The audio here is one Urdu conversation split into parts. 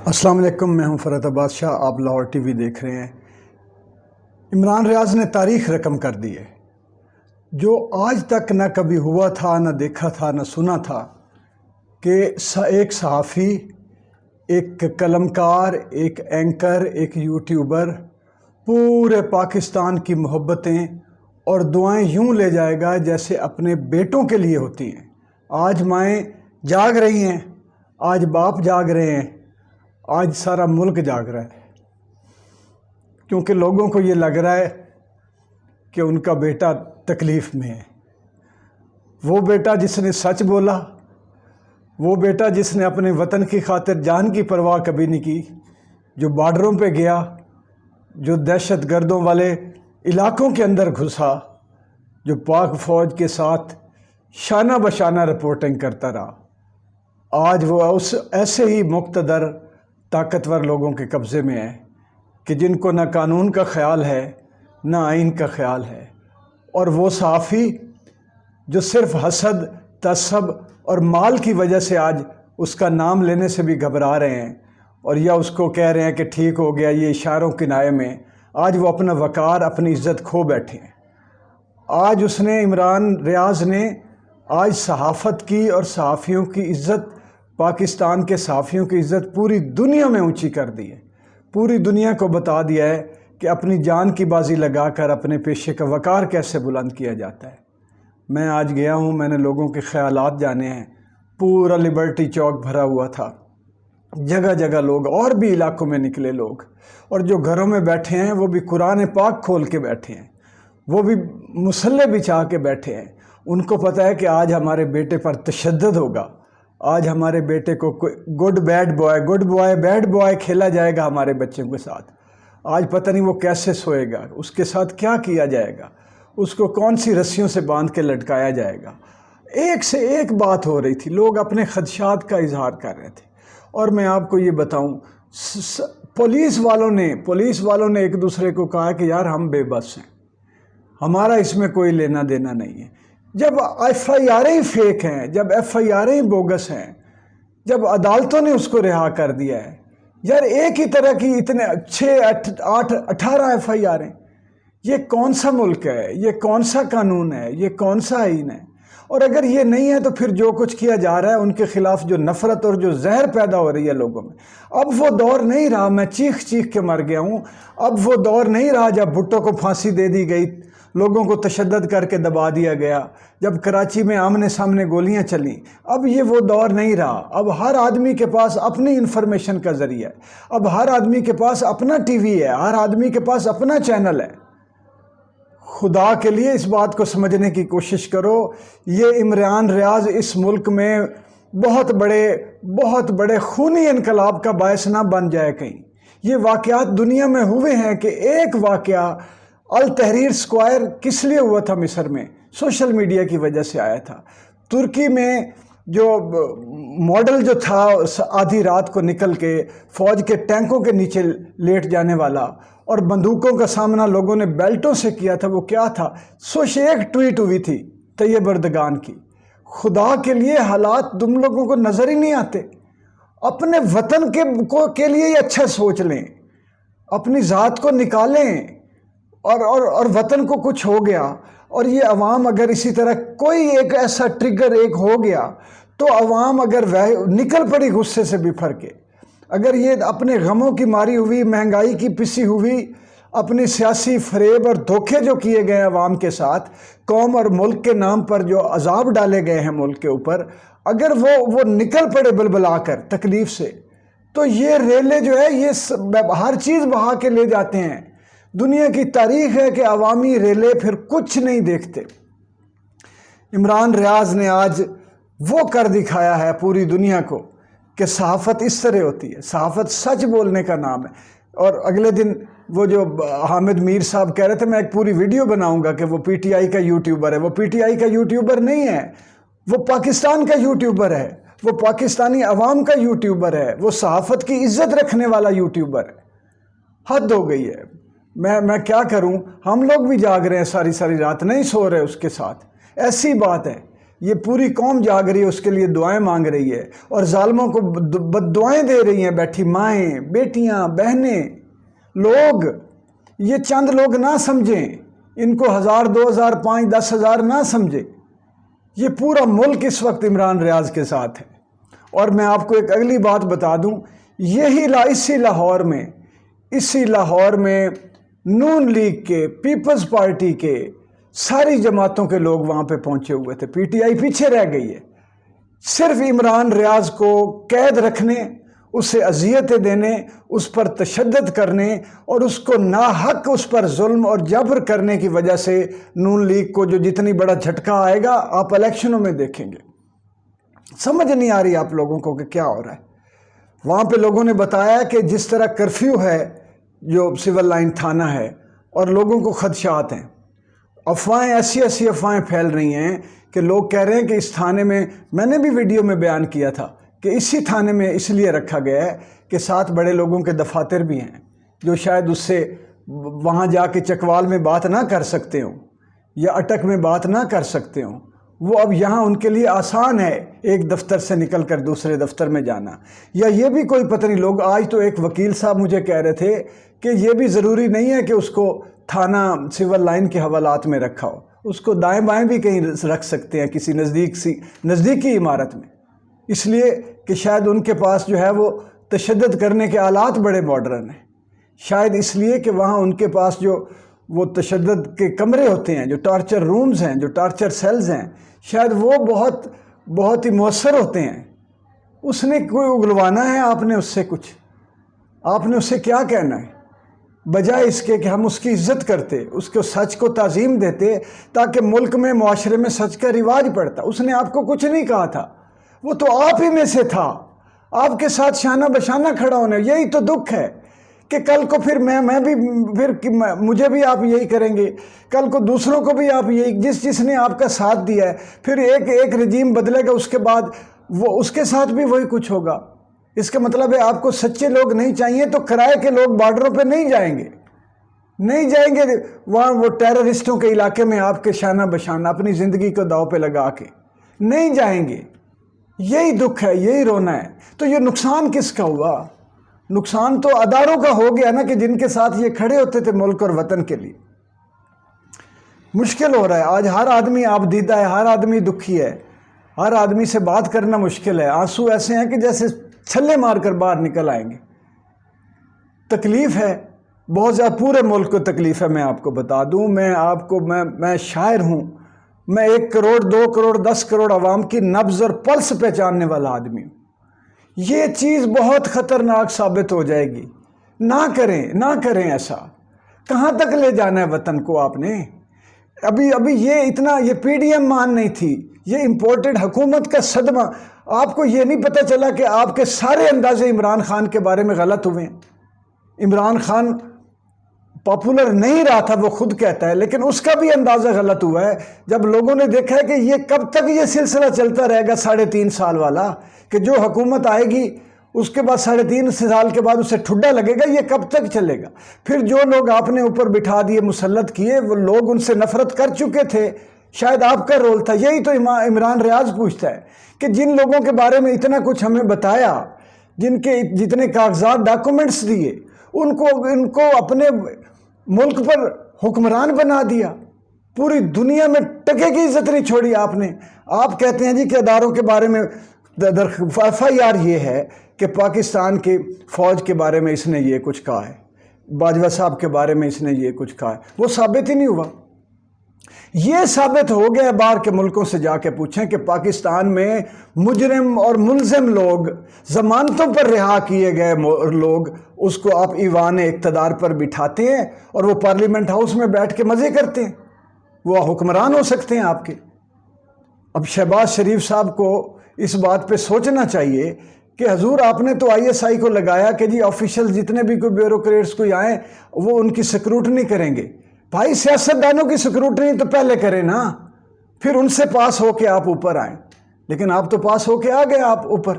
السلام علیکم، میں ہوں فرحت عباس شاہ، آپ لاہور ٹی وی دیکھ رہے ہیں۔ عمران ریاض نے تاریخ رقم کر دی ہے، جو آج تک نہ کبھی ہوا تھا، نہ دیکھا تھا، نہ سنا تھا کہ ایک صحافی، ایک قلمکار، ایک اینکر، ایک یوٹیوبر پورے پاکستان کی محبتیں اور دعائیں یوں لے جائے گا جیسے اپنے بیٹوں کے لیے ہوتی ہیں۔ آج مائیں جاگ رہی ہیں، آج باپ جاگ رہے ہیں، آج سارا ملک جاگ رہا ہے، کیونکہ لوگوں کو یہ لگ رہا ہے کہ ان کا بیٹا تکلیف میں ہے۔ وہ بیٹا جس نے سچ بولا، وہ بیٹا جس نے اپنے وطن کی خاطر جان کی پرواہ کبھی نہیں کی، جو بارڈروں پہ گیا، جو دہشت گردوں والے علاقوں کے اندر گھسا، جو پاک فوج کے ساتھ شانہ بشانہ رپورٹنگ کرتا رہا، آج وہ ایسے ہی مقتدر طاقتور لوگوں کے قبضے میں ہے کہ جن کو نہ قانون کا خیال ہے، نہ آئین کا خیال ہے۔ اور وہ صحافی جو صرف حسد، تعصب اور مال کی وجہ سے آج اس کا نام لینے سے بھی گھبرا رہے ہیں، اور یا اس کو کہہ رہے ہیں کہ ٹھیک ہو گیا، یہ اشاروں کنایے میں، آج وہ اپنا وقار، اپنی عزت کھو بیٹھے ہیں۔ آج اس نے، عمران ریاض نے آج صحافت کی اور صحافیوں کی عزت، پاکستان کے صحافیوں کی عزت پوری دنیا میں اونچی کر دی ہے۔ پوری دنیا کو بتا دیا ہے کہ اپنی جان کی بازی لگا کر اپنے پیشے کا وقار کیسے بلند کیا جاتا ہے۔ میں آج گیا ہوں، میں نے لوگوں کے خیالات جانے ہیں، پورا لبرٹی چوک بھرا ہوا تھا، جگہ جگہ لوگ، اور بھی علاقوں میں نکلے لوگ، اور جو گھروں میں بیٹھے ہیں وہ بھی قرآن پاک کھول کے بیٹھے ہیں، وہ بھی مصلے بچھا کے بیٹھے ہیں۔ ان کو پتہ ہے کہ آج ہمارے بیٹے پر تشدد ہوگا، آج ہمارے بیٹے کو گڈ بوائے بیڈ بوائے کھیلا جائے گا ہمارے بچوں کے ساتھ۔ آج پتہ نہیں وہ کیسے سوئے گا، اس کے ساتھ کیا کیا جائے گا، اس کو کون سی رسیوں سے باندھ کے لٹکایا جائے گا۔ ایک سے ایک بات ہو رہی تھی، لوگ اپنے خدشات کا اظہار کر رہے تھے۔ اور میں آپ کو یہ بتاؤں، پولیس والوں نے ایک دوسرے کو کہا کہ یار ہم بے بس ہیں، ہمارا اس میں کوئی لینا دینا نہیں ہے۔ جب ایف آئی آریں ہی فیک ہیں، جب ایف آئی آریں ہی بوگس ہیں، جب عدالتوں نے اس کو رہا کر دیا ہے، یار ایک ہی طرح کی اتنے 6، 8، 18 ایف آئی آریں، یہ کون سا ملک ہے، یہ کون سا قانون ہے، یہ کون سا آئین ہے؟ اور اگر یہ نہیں ہے تو پھر جو کچھ کیا جا رہا ہے، ان کے خلاف جو نفرت اور جو زہر پیدا ہو رہی ہے لوگوں میں، اب وہ دور نہیں رہا، میں چیخ کے مر گیا ہوں، اب وہ دور نہیں رہا جب بھٹو کو پھانسی دے دی گئی، لوگوں کو تشدد کر کے دبا دیا گیا، جب کراچی میں آمنے سامنے گولیاں چلیں، اب یہ وہ دور نہیں رہا۔ اب ہر آدمی کے پاس اپنی انفارمیشن کا ذریعہ ہے، اب ہر آدمی کے پاس اپنا ٹی وی ہے، ہر آدمی کے پاس اپنا چینل ہے۔ خدا کے لیے اس بات کو سمجھنے کی کوشش کرو، یہ عمران ریاض اس ملک میں بہت بڑے خونی انقلاب کا باعث نہ بن جائے کہیں۔ یہ واقعات دنیا میں ہوئے ہیں کہ ایک واقعہ التحریر اسکوائر کس لیے ہوا تھا مصر میں، سوشل میڈیا کی وجہ سے آیا تھا۔ ترکی میں جو ماڈل جو تھا آدھی رات کو نکل کے فوج کے ٹینکوں کے نیچے لیٹ جانے والا اور بندوقوں کا سامنا لوگوں نے بیلٹوں سے کیا تھا، وہ کیا تھا؟ ایک ٹویٹ ہوئی تھی طیب اردگان کی۔ خدا کے لیے حالات تم لوگوں کو نظر ہی نہیں آتے؟ اپنے وطن کے لیے یہ اچھا سوچ لیں، اپنی ذات کو نکالیں، اور وطن کو کچھ ہو گیا، اور یہ عوام اگر اسی طرح کوئی ایک ایسا ٹریگر ایک ہو گیا تو عوام اگر نکل پڑی غصے سے بفر کے، اگر یہ اپنے غموں کی ماری ہوئی، مہنگائی کی پسی ہوئی، اپنی سیاسی فریب اور دھوکے جو کیے گئے عوام کے ساتھ، قوم اور ملک کے نام پر جو عذاب ڈالے گئے ہیں ملک کے اوپر، اگر وہ نکل پڑے بلبلا کر تکلیف سے، تو یہ ریلے جو ہے یہ ہر چیز بہا کے لے جاتے ہیں۔ دنیا کی تاریخ ہے کہ عوامی ریلے پھر کچھ نہیں دیکھتے۔ عمران ریاض نے آج وہ کر دکھایا ہے پوری دنیا کو کہ صحافت اس طرح ہوتی ہے، صحافت سچ بولنے کا نام ہے۔ اور اگلے دن وہ جو حامد میر صاحب کہہ رہے تھے میں ایک پوری ویڈیو بناؤں گا کہ وہ پی ٹی آئی کا یوٹیوبر ہے، وہ پی ٹی آئی کا یوٹیوبر نہیں ہے، وہ پاکستان کا یوٹیوبر ہے، وہ پاکستانی عوام کا یوٹیوبر ہے، وہ صحافت کی عزت رکھنے والا یوٹیوبر ہے۔ حد ہو گئی ہے۔ میں کیا کروں، ہم لوگ بھی جاگ رہے ہیں، ساری رات نہیں سو رہے اس کے ساتھ۔ ایسی بات ہے یہ پوری قوم جاگ رہی ہے، اس کے لیے دعائیں مانگ رہی ہے، اور ظالموں کو بد دعائیں دے رہی ہیں بیٹھی مائیں، بیٹیاں، بہنیں، لوگ۔ یہ چند لوگ نہ سمجھیں، ان کو 1000 2000 5 10,000 نہ سمجھیں، یہ پورا ملک اس وقت عمران ریاض کے ساتھ ہے۔ اور میں آپ کو ایک اگلی بات بتا دوں، اسی لاہور میں نون لیگ کے، پیپلز پارٹی کے، ساری جماعتوں کے لوگ وہاں پہ پہنچے ہوئے تھے۔ پی ٹی آئی پیچھے رہ گئی ہے، صرف عمران ریاض کو قید رکھنے، اسے اذیتیں دینے، اس پر تشدد کرنے اور اس کو ناحق اس پر ظلم اور جبر کرنے کی وجہ سے نون لیگ کو جو جتنی بڑا جھٹکا آئے گا آپ الیکشنوں میں دیکھیں گے۔ سمجھ نہیں آ رہی آپ لوگوں کو کہ کیا ہو رہا ہے۔ وہاں پہ لوگوں نے بتایا کہ جس طرح کرفیو ہے جو سول لائن تھانہ ہے، اور لوگوں کو خدشات ہیں، افواہیں ایسی افواہیں پھیل رہی ہیں کہ لوگ کہہ رہے ہیں کہ اس تھانے میں نے بھی ویڈیو میں بیان کیا تھا کہ اسی تھانے میں اس لیے رکھا گیا ہے کہ 7 بڑے لوگوں کے دفاتر بھی ہیں جو شاید اس سے وہاں جا کے چکوال میں بات نہ کر سکتے ہوں یا اٹک میں بات نہ کر سکتے ہوں، وہ اب یہاں ان کے لیے آسان ہے ایک دفتر سے نکل کر دوسرے دفتر میں جانا۔ یا یہ بھی کوئی پتہ نہیں، لوگ آج تو ایک وکیل صاحب مجھے کہہ رہے تھے کہ یہ بھی ضروری نہیں ہے کہ اس کو تھانہ سول لائن کے حوالات میں رکھا ہو، اس کو دائیں بائیں بھی کہیں رکھ سکتے ہیں کسی نزدیکی عمارت میں، اس لیے کہ شاید ان کے پاس جو ہے وہ تشدد کرنے کے آلات بڑے ماڈرن ہیں، شاید اس لیے کہ وہاں ان کے پاس جو وہ تشدد کے کمرے ہوتے ہیں، جو ٹارچر رومز ہیں، جو ٹارچر سیلز ہیں، شاید وہ بہت ہی مؤثر ہوتے ہیں۔ اس نے کوئی اگلوانا ہے آپ نے اس سے کچھ؟ آپ نے اس سے کیا کہنا ہے؟ بجائے اس کے کہ ہم اس کی عزت کرتے، اس کو سچ کو تعظیم دیتے تاکہ ملک میں، معاشرے میں سچ کا رواج پڑتا۔ اس نے آپ کو کچھ نہیں کہا تھا، وہ تو آپ ہی میں سے تھا، آپ کے ساتھ شانہ بشانہ کھڑا ہونے۔ یہی تو دکھ ہے کہ کل کو پھر مجھے بھی آپ یہی کریں گے، کل کو دوسروں کو بھی آپ یہی، جس نے آپ کا ساتھ دیا ہے، پھر ایک رجیم بدلے گا، اس کے بعد وہ اس کے ساتھ بھی وہی کچھ ہوگا۔ اس کا مطلب ہے آپ کو سچے لوگ نہیں چاہیے تو کرائے کے لوگ بارڈروں پہ نہیں جائیں گے وہاں وہ ٹیررسٹوں کے علاقے میں آپ کے شانہ بشانہ اپنی زندگی کو داؤ پہ لگا کے نہیں جائیں گے۔ یہی دکھ ہے، یہی رونا ہے۔ تو یہ نقصان کس کا ہوا؟ نقصان تو اداروں کا ہو گیا نا، کہ جن کے ساتھ یہ کھڑے ہوتے تھے ملک اور وطن کے لیے۔ مشکل ہو رہا ہے آج، ہر آدمی آپ دیدہ ہے، ہر آدمی دکھی ہے، ہر آدمی سے بات کرنا مشکل ہے۔ آنسو ایسے ہیں کہ جیسے چھلے مار کر باہر نکل آئیں گے۔ تکلیف ہے بہت زیادہ، پورے ملک کو تکلیف ہے۔ میں آپ کو بتا دوں، میں شاعر ہوں، میں 1 کروڑ 2 کروڑ 10 کروڑ عوام کی نبض اور پلس پہچاننے والا آدمی ہوں۔ یہ چیز بہت خطرناک ثابت ہو جائے گی۔ نہ کریں ایسا۔ کہاں تک لے جانا ہے وطن کو آپ نے؟ ابھی یہ پی ڈی ایم مان نہیں تھی، یہ امپورٹڈ حکومت کا صدمہ۔ آپ کو یہ نہیں پتہ چلا کہ آپ کے سارے اندازے عمران خان کے بارے میں غلط ہوئے ہیں۔ عمران خان پاپولر نہیں رہا تھا، وہ خود کہتا ہے، لیکن اس کا بھی اندازہ غلط ہوا ہے جب لوگوں نے دیکھا ہے کہ یہ کب تک یہ سلسلہ چلتا رہے گا 3.5 سال والا، کہ جو حکومت آئے گی اس کے بعد 3.5 سال کے بعد اسے ٹھڈا لگے گا، یہ کب تک چلے گا؟ پھر جو لوگ آپ نے اوپر بٹھا دیے، مسلط کیے، وہ لوگ ان سے نفرت کر چکے تھے، شاید آپ کا رول تھا۔ یہی تو عمران ریاض پوچھتا ہے کہ جن لوگوں کے بارے میں اتنا کچھ ہمیں بتایا، جن کے جتنے کاغذات ڈاکومنٹس دیے، ان کو اپنے ملک پر حکمران بنا دیا، پوری دنیا میں ٹکے کی عزت نہیں چھوڑی آپ نے۔ آپ کہتے ہیں جی کہ اداروں کے بارے میں FIR یہ ہے کہ پاکستان کی فوج کے بارے میں اس نے یہ کچھ کہا ہے، باجوہ صاحب کے بارے میں اس نے یہ کچھ کہا ہے، وہ ثابت ہی نہیں ہوا۔ یہ ثابت ہو گیا، باہر کے ملکوں سے جا کے پوچھیں کہ پاکستان میں مجرم اور ملزم لوگ، ضمانتوں پر رہا کیے گئے لوگ، اس کو آپ ایوان اقتدار پر بٹھاتے ہیں اور وہ پارلیمنٹ ہاؤس میں بیٹھ کے مزے کرتے ہیں، وہ حکمران ہو سکتے ہیں آپ کے۔ اب شہباز شریف صاحب کو اس بات پہ سوچنا چاہیے کہ حضور آپ نے تو ISI کو لگایا کہ جی آفیشل جتنے بھی کوئی بیوروکریٹس کوئی آئیں وہ ان کی سکروٹنی کریں گے۔ بھائی سیاستدانوں کی سکروٹنی تو پہلے کریں نا، پھر ان سے پاس ہو کے آپ اوپر آئیں، لیکن آپ تو پاس ہو کے آ گئے آپ اوپر۔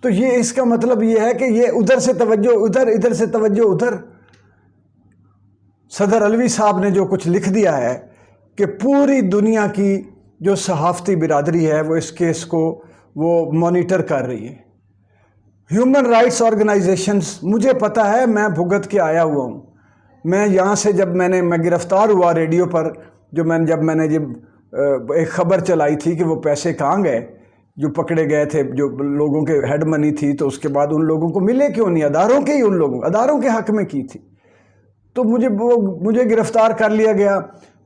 تو یہ اس کا مطلب یہ ہے کہ یہ ادھر سے توجہ ادھر، ادھر سے توجہ ادھر۔ صدر علوی صاحب نے جو کچھ لکھ دیا ہے کہ پوری دنیا کی جو صحافتی برادری ہے وہ اس کیس کو وہ مانیٹر کر رہی ہے. ہیومن رائٹس آرگنائزیشنز، مجھے پتہ ہے، میں بھگت کے آیا ہوا ہوں. میں یہاں سے جب میں گرفتار ہوا ریڈیو پر، جب میں نے ایک خبر چلائی تھی کہ وہ پیسے کہاں گئے جو پکڑے گئے تھے، جو لوگوں کے ہیڈ منی تھی، تو اس کے بعد ان لوگوں کو ملے کیوں نہیں؟ اداروں کے حق میں کی تھی. تو مجھے گرفتار کر لیا گیا،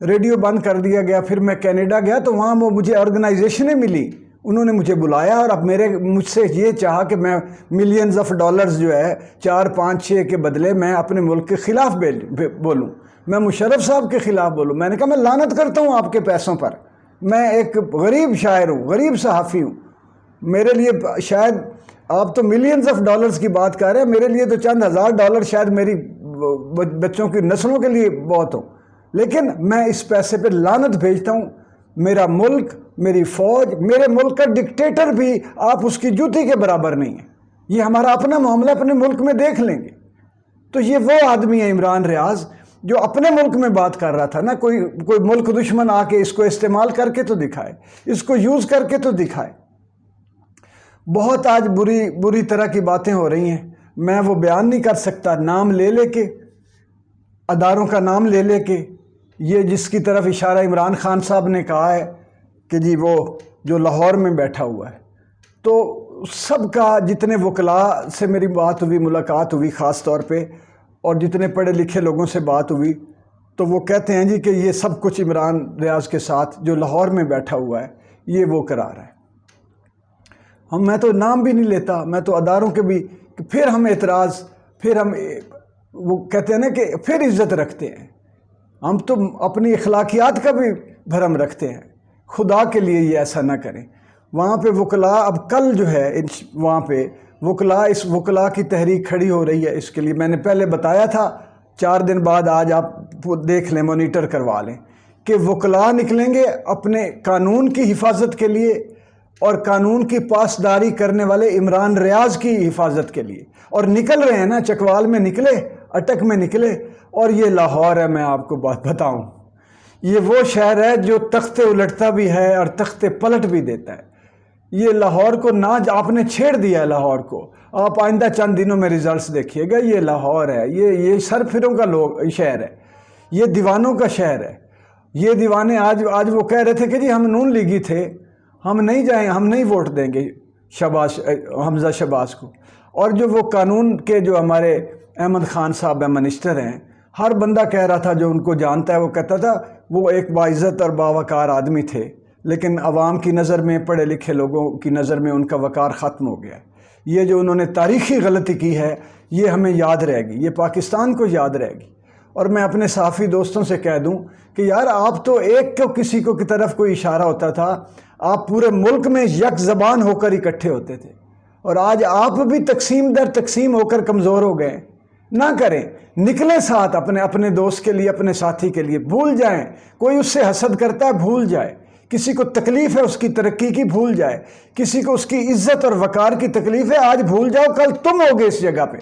ریڈیو بند کر دیا گیا. پھر میں کینیڈا گیا تو وہاں مجھے آرگنائزیشنیں ملی، انہوں نے مجھے بلایا اور اب مجھ سے یہ چاہا کہ میں ملینز آف ڈالرز جو ہے 4 5 6 کے بدلے میں اپنے ملک کے خلاف بولوں، میں مشرف صاحب کے خلاف بولوں. میں نے کہا میں لعنت کرتا ہوں آپ کے پیسوں پر، میں ایک غریب شاعر ہوں، غریب صحافی ہوں. میرے لیے شاید آپ تو ملینز آف ڈالرز کی بات کر رہے ہیں، میرے لیے تو چند ہزار ڈالر شاید میری بچوں کی نسلوں کے لیے بہت ہوں، لیکن میں اس پیسے پہ لعنت بھیجتا ہوں. میرا ملک، میری فوج، میرے ملک کا ڈکٹیٹر بھی آپ اس کی جوتی کے برابر نہیں ہے. یہ ہمارا اپنا معاملہ اپنے ملک میں دیکھ لیں گے. تو یہ وہ آدمی ہے عمران ریاض جو اپنے ملک میں بات کر رہا تھا نا. کوئی ملک دشمن آ کے اس کو استعمال کر کے تو دکھائے، اس کو یوز کر کے تو دکھائے. بہت آج بری طرح کی باتیں ہو رہی ہیں، میں وہ بیان نہیں کر سکتا. نام لے کے، اداروں کا نام لے کے، یہ جس کی طرف اشارہ عمران خان صاحب نے کہا ہے کہ جی وہ جو لاہور میں بیٹھا ہوا ہے، تو سب کا جتنے وکلاء سے میری بات ہوئی، ملاقات ہوئی خاص طور پہ، اور جتنے پڑھے لکھے لوگوں سے بات ہوئی، تو وہ کہتے ہیں جی کہ یہ سب کچھ عمران ریاض کے ساتھ جو لاہور میں بیٹھا ہوا ہے یہ وہ کرا رہا ہے. میں تو نام بھی نہیں لیتا، میں تو اداروں کے بھی، پھر ہم اعتراض، پھر ہم وہ کہتے ہیں نا کہ پھر عزت رکھتے ہیں. ہم تو اپنی اخلاقیات کا بھی بھرم رکھتے ہیں. خدا کے لیے یہ ایسا نہ کریں. وہاں پہ وکلاء، اب کل جو ہے وہاں پہ اس وکلاء کی تحریک کھڑی ہو رہی ہے. اس کے لیے میں نے پہلے بتایا تھا، 4 دن بعد آج آپ دیکھ لیں، مانیٹر کروا لیں کہ وکلاء نکلیں گے اپنے قانون کی حفاظت کے لیے اور قانون کی پاسداری کرنے والے عمران ریاض کی حفاظت کے لیے. اور نکل رہے ہیں نا، چکوال میں نکلے، اٹک میں نکلے. اور یہ لاہور ہے، میں آپ کو بات بتاؤں، یہ وہ شہر ہے جو تختے الٹتا بھی ہے اور تختے پلٹ بھی دیتا ہے. یہ لاہور کو نہ آپ نے چھیڑ دیا ہے. لاہور کو آپ آئندہ چند دنوں میں ریزلٹس دیکھیے گا. یہ لاہور ہے، یہ سرفروں کا شہر ہے، یہ دیوانوں کا شہر ہے. یہ دیوانے آج وہ کہہ رہے تھے کہ جی ہم نون لیگی تھے، ہم نہیں جائیں، ہم نہیں ووٹ دیں گے حمزہ شہباز کو. اور جو وہ قانون کے جو ہمارے احمد خان صاحب منسٹر ہیں، ہر بندہ کہہ رہا تھا جو ان کو جانتا ہے، وہ کہتا تھا وہ ایک باعزت اور باوقار آدمی تھے، لیکن عوام کی نظر میں، پڑھے لکھے لوگوں کی نظر میں ان کا وقار ختم ہو گیا. یہ جو انہوں نے تاریخی غلطی کی ہے یہ ہمیں یاد رہے گی، یہ پاکستان کو یاد رہے گی. اور میں اپنے صحافی دوستوں سے کہہ دوں کہ یار آپ تو ایک کو کسی کو کی طرف کوئی اشارہ ہوتا تھا، آپ پورے ملک میں یک زبان ہو کر اکٹھے ہوتے تھے، اور آج آپ بھی تقسیم در تقسیم ہو کر کمزور ہو گئے. نہ کریں، نکلیں ساتھ اپنے دوست کے لیے، اپنے ساتھی کے لیے. بھول جائیں، کوئی اس سے حسد کرتا ہے بھول جائے، کسی کو تکلیف ہے اس کی ترقی کی بھول جائے، کسی کو اس کی عزت اور وقار کی تکلیف ہے آج بھول جاؤ، کل تم ہوگے اس جگہ پہ.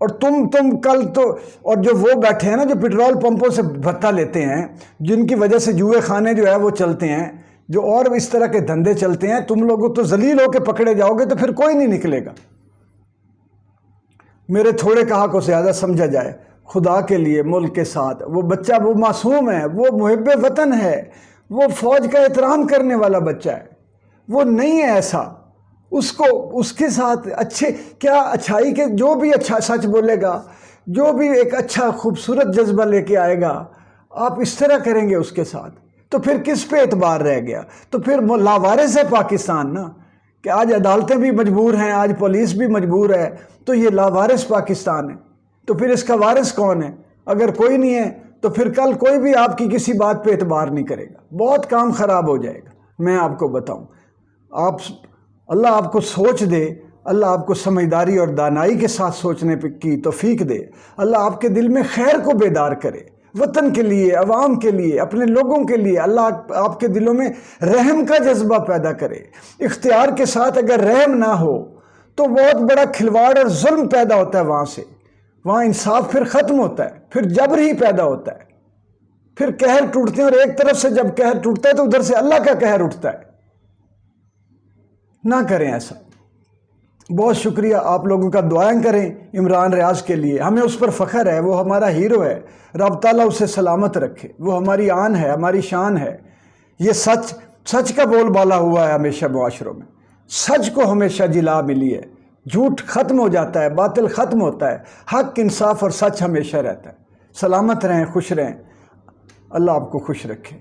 اور تم کل تو، اور جو وہ بیٹھے ہیں نا جو پیٹرول پمپوں سے بھتہ لیتے ہیں، جن کی وجہ سے جوئے خانے جو ہے وہ چلتے ہیں، جو اور اس طرح کے دھندے چلتے ہیں، تم لوگوں تو ذلیل ہو کے پکڑے جاؤ گے تو پھر کوئی نہیں نکلے گا. میرے تھوڑے کہا کو زیادہ سمجھا جائے. خدا کے لیے ملک کے ساتھ، وہ بچہ وہ معصوم ہے، وہ محب وطن ہے، وہ فوج کا احترام کرنے والا بچہ ہے، وہ نہیں ہے ایسا. اس کے ساتھ کیا اچھائی کے جو بھی اچھا سچ بولے گا، جو بھی ایک اچھا خوبصورت جذبہ لے کے آئے گا، آپ اس طرح کریں گے اس کے ساتھ تو پھر کس پہ اعتبار رہ گیا؟ تو پھر لاوارث ہے پاکستان نا، کہ آج عدالتیں بھی مجبور ہیں، آج پولیس بھی مجبور ہے، تو یہ لاوارث پاکستان ہے. تو پھر اس کا وارث کون ہے؟ اگر کوئی نہیں ہے تو پھر کل کوئی بھی آپ کی کسی بات پہ اعتبار نہیں کرے گا، بہت کام خراب ہو جائے گا. میں آپ کو بتاؤں، اللہ آپ کو سوچ دے، اللہ آپ کو سمجھداری اور دانائی کے ساتھ سوچنے کی توفیق دے. اللہ آپ کے دل میں خیر کو بیدار کرے، وطن کے لیے، عوام کے لیے، اپنے لوگوں کے لیے. اللہ آپ کے دلوں میں رحم کا جذبہ پیدا کرے. اختیار کے ساتھ اگر رحم نہ ہو تو بہت بڑا کھلواڑ اور ظلم پیدا ہوتا ہے. وہاں انصاف پھر ختم ہوتا ہے، پھر جبر ہی پیدا ہوتا ہے. پھر قہر ٹوٹتے ہیں، اور ایک طرف سے جب قہر ٹوٹتا ہے تو ادھر سے اللہ کا قہر اٹھتا ہے۔ نہ کریں ایسا۔ بہت شکریہ آپ لوگوں کا، دعائیں کریں عمران ریاض کے لیے، ہمیں اس پر فخر ہے، وہ ہمارا ہیرو ہے، رب تعالیٰ اسے سلامت رکھے، وہ ہماری آن ہے، ہماری شان ہے۔ یہ سچ کا بول بالا ہوا ہے ہمیشہ معاشروں میں، سچ کو ہمیشہ جلا ملی ہے، جھوٹ ختم ہو جاتا ہے، باطل ختم ہوتا ہے، حق انصاف اور سچ ہمیشہ رہتا ہے۔ سلامت رہیں، خوش رہیں، اللہ آپ کو خوش رکھے۔